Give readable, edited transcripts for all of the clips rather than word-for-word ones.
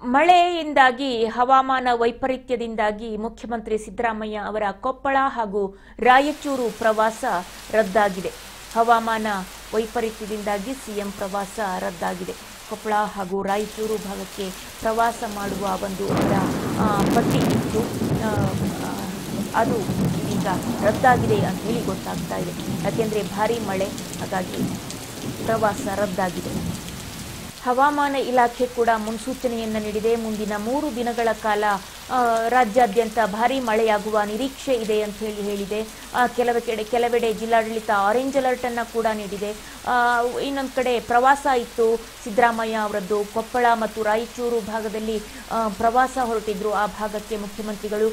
ಮಳೆಯಿಂದಾಗಿ ಹವಾಮಾನ ವೈಪರೀತ್ಯದಿಂದಾಗಿ ಮುಖ್ಯಮಂತ್ರಿ ಸಿದ್ದರಾಮಯ್ಯ ಅವರ ಕೊಪ್ಪಳ ಹಾಗೂ ರಾಯಚೂರು ಪ್ರವಾಸ ರದ್ದಾಗಿದೆ. ಹವಾಮಾನ ವೈಪರೀತ್ಯದಿಂದಾಗಿ ಸಿಎಂ ಪ್ರವಾಸ ರದ್ದಾಗಿದೆ. ಕೊಪ್ಪಳ ಹಾಗೂ ರಾಯಚೂರು ಭಾಗಕ್ಕೆ ಪ್ರವಾಸ ಮಾಡುವ ಒಂದು ಪಟ್ಟಿ ಇತ್ತು, ಅದು ಈಗ ರದ್ದಾಗಿದೆ ಅಂತ ಹೇಳಿ ಗೊತ್ತಾಗ್ತಾ ಇದೆ. ಯಾಕೆಂದರೆ ಭಾರೀ ಮಳೆ, ಹಾಗಾಗಿ ಪ್ರವಾಸ ರದ್ದಾಗಿದೆ. ಹವಾಮಾನ ಇಲಾಖೆ ಕೂಡ ಮುನ್ಸೂಚನೆಯನ್ನು ನೀಡಿದೆ. ಮುಂದಿನ 3 ದಿನಗಳ ಕಾಲ ರಾಜ್ಯಾದ್ಯಂತ ಭಾರೀ ಮಳೆಯಾಗುವ ನಿರೀಕ್ಷೆ ಇದೆ ಅಂತ ಹೇಳಿದೆ. ಕೆಲವೆಡೆ ಜಿಲ್ಲಾಡಳಿತ ಆರೆಂಜ್ ಅಲರ್ಟ್ ಅನ್ನು ಕೂಡ ನೀಡಿದೆ. ಇನ್ನೊಂದು ಕಡೆ ಪ್ರವಾಸ ಇತ್ತು ಸಿದ್ದರಾಮಯ್ಯ ಅವರದ್ದು. ಕೊಪ್ಪಳ ಮತ್ತು ರಾಯಚೂರು ಭಾಗದಲ್ಲಿ ಪ್ರವಾಸ ಹೊರಟಿದ್ರು. ಆ ಭಾಗಕ್ಕೆ ಮುಖ್ಯಮಂತ್ರಿಗಳು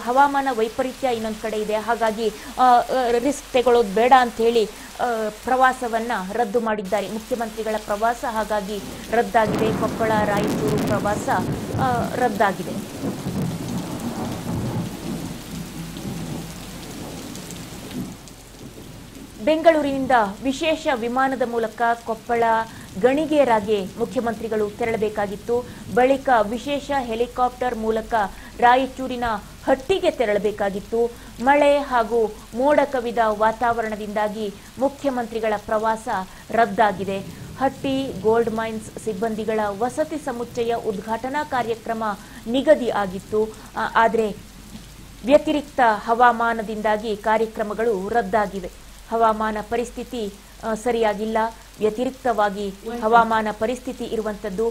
ಹವಾಮಾನ ವೈಪರೀತ್ಯ ಇನ್ನೊಂದು ಕಡೆ ಇದೆ, ಹಾಗಾಗಿ ರಿಸ್ಕ್ ತಗೊಳ್ಳೋದು ಬೇಡ ಅಂತ ಹೇಳಿ ಪ್ರವಾಸವನ್ನ ರದ್ದು ಮಾಡಿದ್ದಾರೆ. ಮುಖ್ಯಮಂತ್ರಿಗಳ ಪ್ರವಾಸ ಹಾಗಾಗಿ ರದ್ದಾಗಿದೆ. ಕೊಪ್ಪಳ ರಾಯಚೂರು ಪ್ರವಾಸ ರದ್ದಾಗಿದೆ. ಬೆಂಗಳೂರಿನಿಂದ ವಿಶೇಷ ವಿಮಾನದ ಮೂಲಕ ಕೊಪ್ಪಳ ಗಣಿಗೇರಾಗೆ ಮುಖ್ಯಮಂತ್ರಿಗಳು ತೆರಳಬೇಕಾಗಿತ್ತು. ಬಳಿಕ ವಿಶೇಷ ಹೆಲಿಕಾಪ್ಟರ್ ಮೂಲಕ ರಾಯಚೂರಿನ ಹಟ್ಟಿಗೆ ತೆರಳಬೇಕಾಗಿತ್ತು. ಮಳೆ ಹಾಗೂ ಮೋಡ ಕವಿದ ವಾತಾವರಣದಿಂದಾಗಿ ಮುಖ್ಯಮಂತ್ರಿಗಳ ಪ್ರವಾಸ ರದ್ದಾಗಿದೆ. ಹಟ್ಟಿ ಗೋಲ್ಡ್ ಮೈನ್ಸ್ ಸಿಬ್ಬಂದಿಗಳ ವಸತಿ ಸಮುಚ್ಚಯ ಉದ್ಘಾಟನಾ ಕಾರ್ಯಕ್ರಮ ನಿಗದಿ ಆಗಿತ್ತು. ಆದರೆ ವ್ಯತಿರಿಕ್ತ ಹವಾಮಾನದಿಂದಾಗಿ ಕಾರ್ಯಕ್ರಮಗಳು ರದ್ದಾಗಿವೆ. ಹವಾಮಾನ ಪರಿಸ್ಥಿತಿ ಸರಿಯಾಗಿಲ್ಲ, ವ್ಯತಿರಿಕ್ತವಾಗಿ ಹವಾಮಾನ ಪರಿಸ್ಥಿತಿ ಇರುವಂಥದ್ದು.